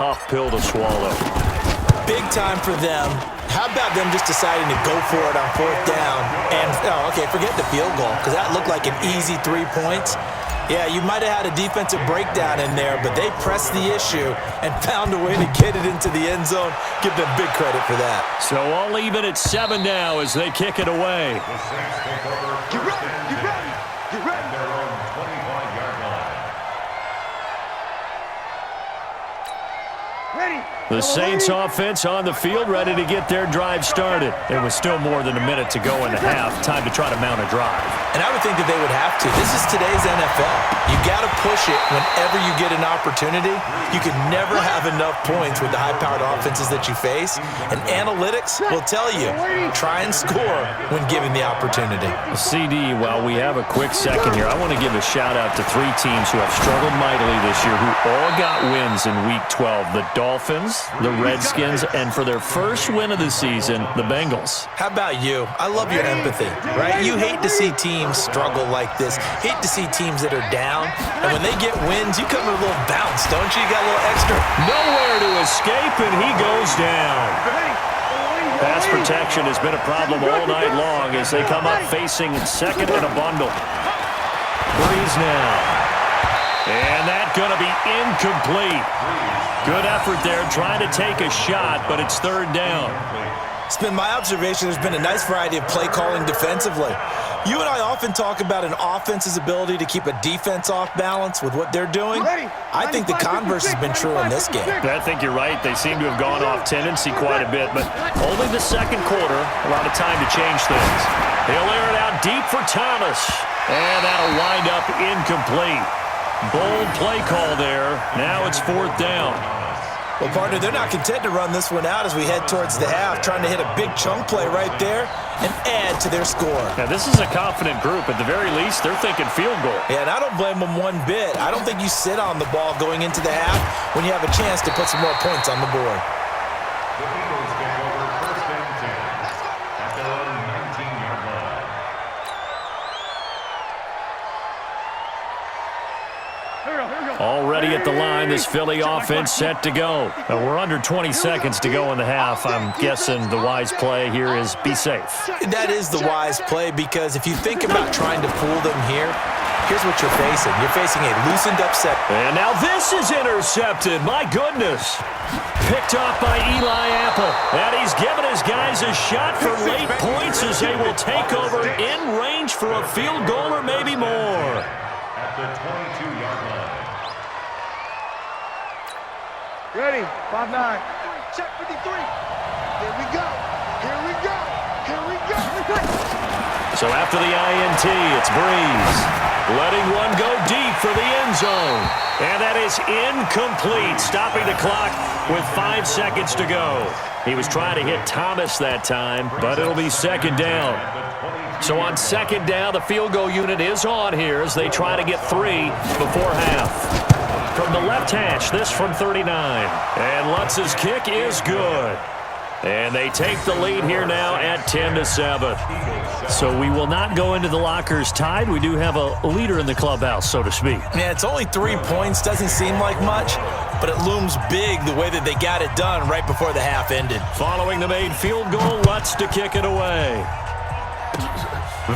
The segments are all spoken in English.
Tough pill to swallow. Big time for them. How about them just deciding to go for it on 4th down? And, forget the field goal, because that looked like an easy 3 points. Yeah, you might have had a defensive breakdown in there, but they pressed the issue and found a way to get it into the end zone. Give them big credit for that. So all even at 7 now as they kick it away. Get ready, get ready, get ready. Their own 25-yard line. Ready. The Saints offense on the field, ready to get their drive started. There was still more than a minute to go in the half. Time to try to mount a drive. And I would think that they would have to. This is today's NFL. You got to push it whenever you get an opportunity. You can never have enough points with the high-powered offenses that you face. And analytics will tell you, try and score when given the opportunity. CD, while we have a quick second here, I want to give a shout-out to 3 teams who have struggled mightily this year, who all got wins in Week 12. The Dolphins, the Redskins, and for their first win of the season, the Bengals. How about you? I love your empathy, right? You hate to see teams struggle like this. Hate to see teams that are down. And when they get wins, you come with a little bounce, don't you? You got a little extra. Nowhere to escape, and he goes down. Pass protection has been a problem all night long as they come up facing second and a bundle. Breeze now. And that's going to be incomplete. Good effort there, trying to take a shot, but it's 3rd down. It's been my observation there's been a nice variety of play calling defensively. You and I often talk about an offense's ability to keep a defense off balance with what they're doing. I think the converse has been true in this game. I think you're right. They seem to have gone off tendency quite a bit, but only the second quarter, a lot of time to change things. He'll air it out deep for Thomas, and that'll wind up incomplete. Bold play call there. Now it's 4th down. Well, partner, they're not content to run this one out as we head towards the half, trying to hit a big chunk play right there and add to their score. Now, this is a confident group. At the very least, they're thinking field goal. Yeah, and I don't blame them one bit. I don't think you sit on the ball going into the half when you have a chance to put some more points on the board. The Eagles get over 1st and 10 at their own 19-yard line. Already at the line, this Philly offense set to go. We're under 20 seconds to go in the half. I'm guessing the wise play here is be safe. That is the wise play, because if you think about trying to fool them here, here's what you're facing. You're facing a loosened up set. And now this is intercepted. My goodness. Picked off by Eli Apple. And he's given his guys a shot for late points as they will take over in range for a field goal or maybe more. At the 22-yard line. Ready, 5-9. Check 53. Here we go. Here we go. Here we go. So after the INT, it's Breeze. Letting one go deep for the end zone. And that is incomplete, stopping the clock with 5 seconds to go. He was trying to hit Thomas that time, but it'll be 2nd down. So on 2nd down, the field goal unit is on here as they try to get 3 before half. From the left hash, this from 39. And Lutz's kick is good. And they take the lead here now at 10-7. So we will not go into the lockers tied. We do have a leader in the clubhouse, so to speak. Yeah, it's only 3 points. Doesn't seem like much, but it looms big the way that they got it done right before the half ended. Following the made field goal, Lutz to kick it away.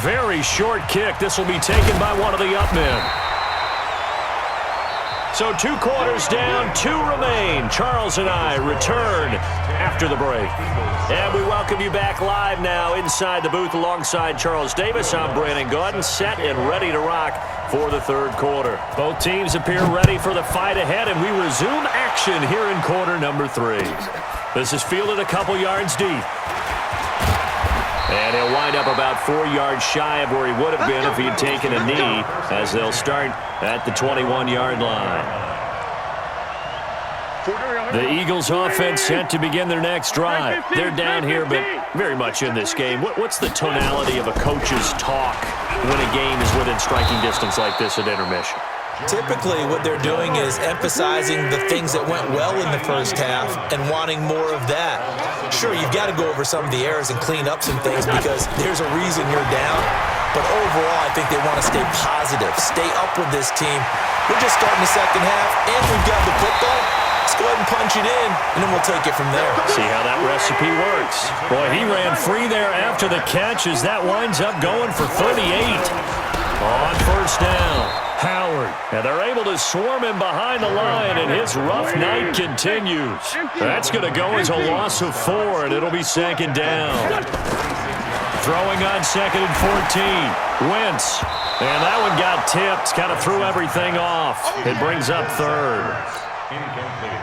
Very short kick. This will be taken by one of the up men. So 2 quarters down, 2 remain. Charles and I return after the break. And we welcome you back live now inside the booth alongside Charles Davis. I'm Brandon Gordon, set and ready to rock for the 3rd quarter. Both teams appear ready for the fight ahead, and we resume action here in quarter number 3. This is fielded a couple yards deep. And he'll wind up about 4 yards shy of where he would have been if he had taken a knee, as they'll start at the 21-yard line. The Eagles offense set to begin their next drive. They're down here, but very much in this game. What's the tonality of a coach's talk when a game is within striking distance like this at intermission? Typically, what they're doing is emphasizing the things that went well in the first half and wanting more of that. Sure, you've got to go over some of the errors and clean up some things because there's a reason you're down. But overall, I think they want to stay positive, stay up with this team. We're just starting the second half, and we've got the football. Let's go ahead and punch it in, and then we'll take it from there. See how that recipe works. Boy, he ran free there after the catch as that winds up going for 38. On first down, Howard. And they're able to swarm him behind the line, and his rough night continues. That's going to go as a loss of 4, and it'll be second down. Throwing on second and 14. Wentz. And that one got tipped, kind of threw everything off. It brings up third.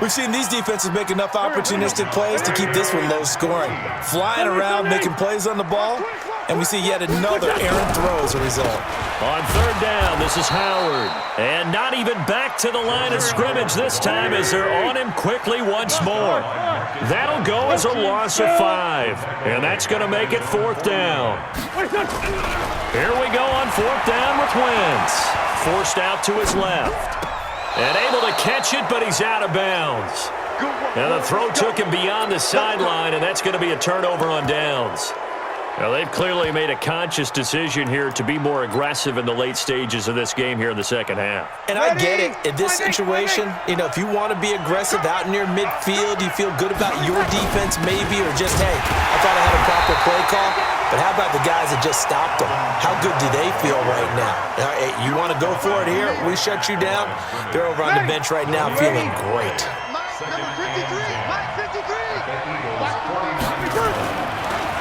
We've seen these defenses make enough opportunistic plays to keep this one low scoring. Flying around, making plays on the ball, and we see yet another errant throw as a result. On third down, this is Howard. And not even back to the line of scrimmage this time as they're on him quickly once more. That'll go as a loss of 5. And that's going to make it fourth down. Here we go on fourth down with Wentz. Forced out to his left. And able to catch it, but he's out of bounds. And the throw took him beyond the sideline, and that's going to be a turnover on downs. Now, they've clearly made a conscious decision here to be more aggressive in the late stages of this game here in the second half. And I get it. In this situation, if you want to be aggressive out near midfield, you feel good about your defense maybe, or just, hey, I thought I had a proper play call. But how about the guys that just stopped them? How good do they feel right now? Hey, you want to go for it here? We shut you down. They're over on the bench right now feeling great.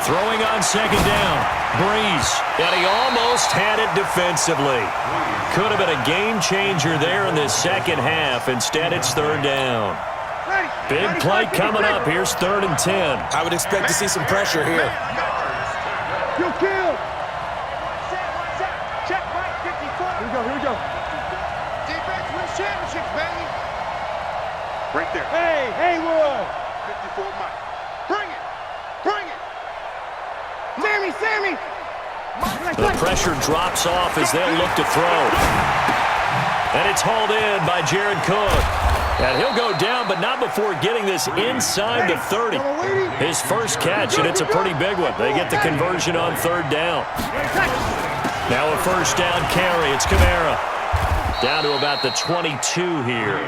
Throwing on second down, Breeze, and he almost had it defensively. Could have been a game changer there in the second half. Instead, it's third down. Big play coming up. Here's 3rd and 10. I would expect to see some pressure here. You kill. Check, Mike, 54. Here we go. Defense wins championships, baby. Right there. Hey, Haywood. 54, Mike. Bring it. Sammy. The pressure drops off as they'll look to throw. And it's hauled in by Jared Cook. And he'll go down, but not before getting this inside the 30. His first catch, and it's a pretty big one. They get the conversion on third down. Now a first down carry. It's Kamara. Down to about the 22 here.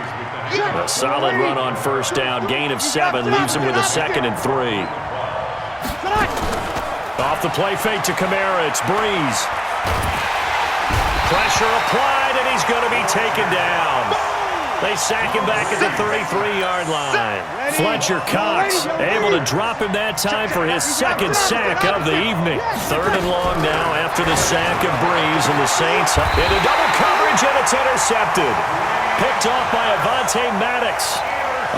A solid run on first down. Gain of 7. Leaves him with a 2nd and 3. Off the play fake to Kamara. It's Breeze. Pressure applied, and he's going to be taken down. They sack him back at the 33-yard line. Fletcher Cox able to drop him that time for his 2nd sack of the evening. 3rd and long now after the sack of Breeze, and the Saints into double coverage, and it's intercepted. Picked off by Avonte Maddox.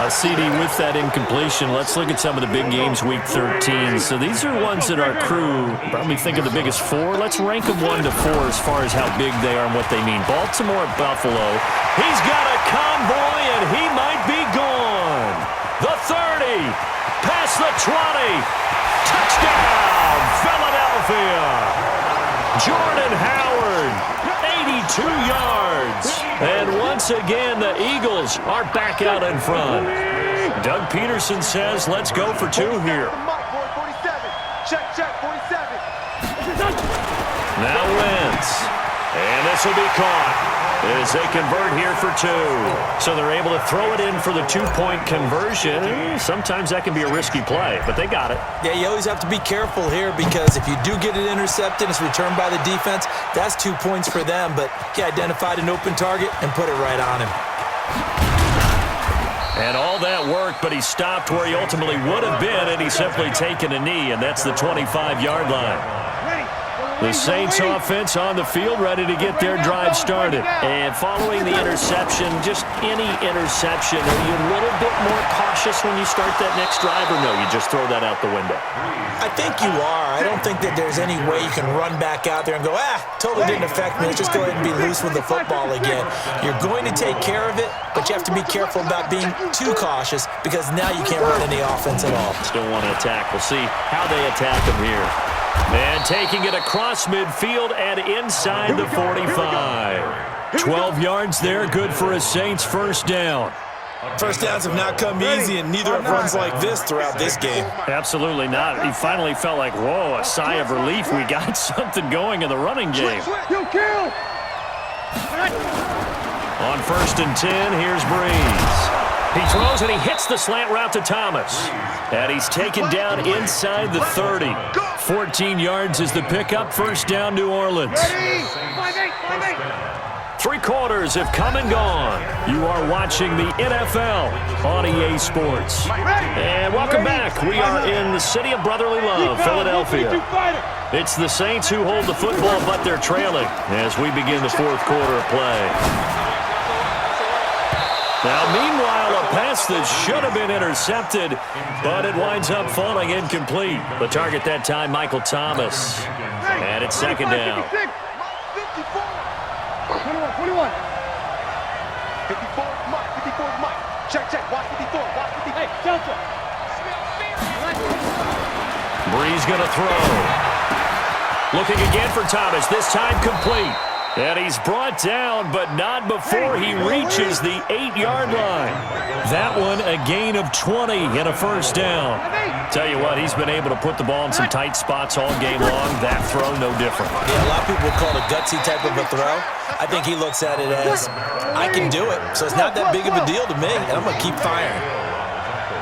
CD with that incompletion. Let's look at some of the big games week 13. So these are ones that our crew probably think of the biggest 4. Let's rank them 1 to 4 as far as how big they are and what they mean. Baltimore at Buffalo. He's got a convoy, and he might be gone. The 30. Past the 20. Touchdown, Philadelphia. Jordan Howard. 82 yards. And once again, the Eagles are back out in front. Doug Peterson says, let's go for 2 here. Check, 47. Now Wentz. And this will be caught as they convert here for 2. So they're able to throw it in for the 2-point conversion. Sometimes that can be a risky play, but they got it. Yeah, you always have to be careful here because if you do get it intercepted, it's returned by the defense, that's 2 points for them. But he identified an open target and put it right on him. And all that work, but he stopped where he ultimately would have been, and he's simply taken a knee, and that's the 25-yard line. The Saints offense on the field, ready to get their drive started. And following the interception, just any interception, are you a little bit more cautious when you start that next drive, or no, you just throw that out the window? I think you are. I don't think that there's any way you can run back out there and go, totally didn't affect me. Let's just go ahead and be loose with the football again. You're going to take care of it, but you have to be careful about being too cautious because now you can't run any offense at all. Still want to attack. We'll see how they attack him here. And taking it across midfield and inside the 45. 12 yards there, good for a Saints first down. First downs have not come easy, and neither have runs like this throughout this game. Absolutely not. He finally felt like, whoa, a sigh of relief. We got something going in the running game. You kill. On 1st and 10, here's Breeze. He throws and he hits the slant route to Thomas. And he's taken down inside the 30. 14 yards is the pickup. First down, New Orleans. Ready? 5-8. Three quarters have come and gone. You are watching the NFL on EA Sports. And welcome back. We are in the city of brotherly love, Philadelphia. It's the Saints who hold the football, but they're trailing as we begin the fourth quarter of play. Now, meanwhile, a pass that should have been intercepted, but it winds up falling incomplete. The target that time, Michael Thomas. And it's second down. 21. 21. 54, Mike. 54, Mike. Check. Watch 54. Watch 54. Hey, Delta. Breeze going to throw. Looking again for Thomas, this time complete. And he's brought down, but not before he reaches the 8-yard line. That one a gain of 20 and a first down. Tell you what, he's been able to put the ball in some tight spots all game long. That throw, no different. Yeah, a lot of people would call it a gutsy type of a throw. I think he looks at it as, I can do it. So it's not that big of a deal to me, and I'm going to keep firing.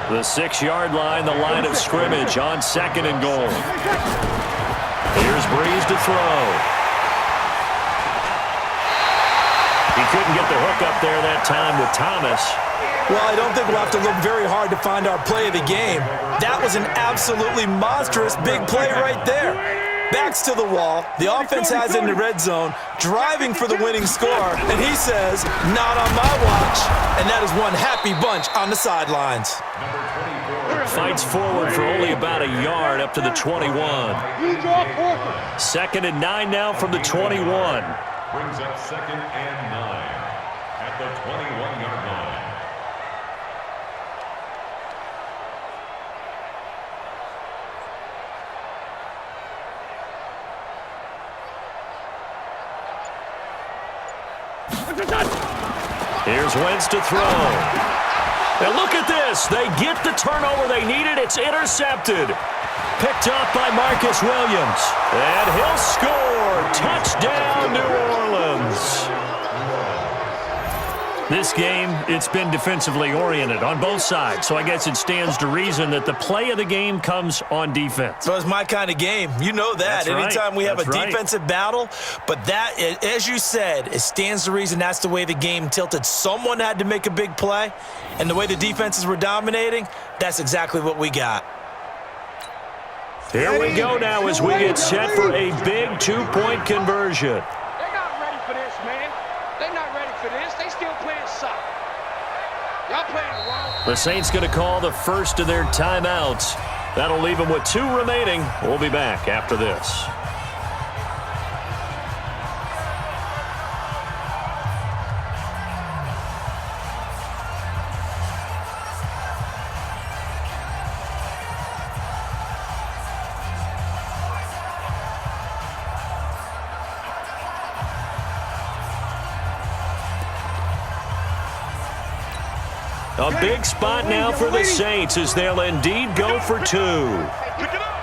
The 6-yard line, the line of scrimmage on second and goal. Here's Breeze to throw. He couldn't get the hook up there that time with Thomas. Well, I don't think we'll have to look very hard to find our play of the game. That was an absolutely monstrous big play right there. Backs to the wall. The offense has it in the red zone, driving for the winning score, and he says, not on my watch. And that is one happy bunch on the sidelines. Fights forward for only about a yard up to the 21. Second and 9 now from the 21. Brings up second and 9 at the 21-yard line. Here's Wentz to throw. And look at this. They get the turnover they needed. It's intercepted. Picked up by Marcus Williams. And he'll score. Touchdown, New Orleans. This game, it's been defensively oriented on both sides, so I guess it stands to reason that the play of the game comes on defense. So it's my kind of game. You know that. That's right. Anytime we have a That's right. defensive battle, but that, as you said, it stands to reason that's the way the game tilted. Someone had to make a big play, and the way the defenses were dominating, that's exactly what we got. Here we go now as we get set for a big two-point conversion. They're not ready for this, man. They're not ready for this. They still playing soccer. Y'all playing wrong. The Saints going to call the first of their timeouts. That'll leave them with 2 remaining. We'll be back after this. A big spot now for the Saints as they'll indeed go for 2. Pick it up.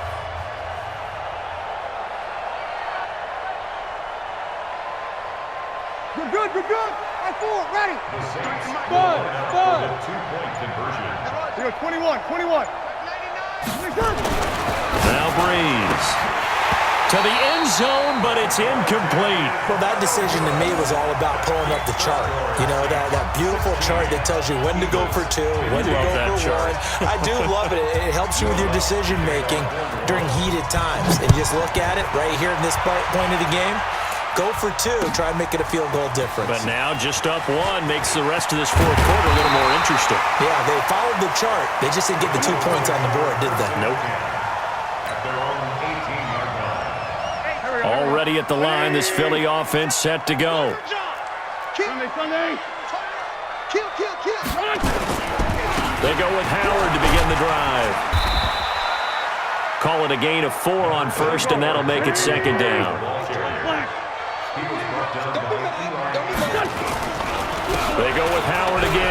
Good. I 4, ready. The Saints Bud. for the two-point conversion. We go 21. 27. Now Breeze. To the end zone, but it's incomplete. Well, that decision to me was all about pulling up the chart. You know, that beautiful chart that tells you when to go for 2, when to Love go that for chart. 1. I do love it. It helps you with your decision-making during heated times. And you just look at it right here in this point of the game. Go for 2. Try and make it a field goal difference. But now just up 1 makes the rest of this fourth quarter a little more interesting. Yeah, they followed the chart. They just didn't get the 2 points on the board, did they? Nope. At their own 18-yard line. Already at the line, this Philly offense set to go. Sunday. Kill. They go with Howard to begin the drive. Call it a gain of 4 on first, and that'll make it second down. They go with Howard again.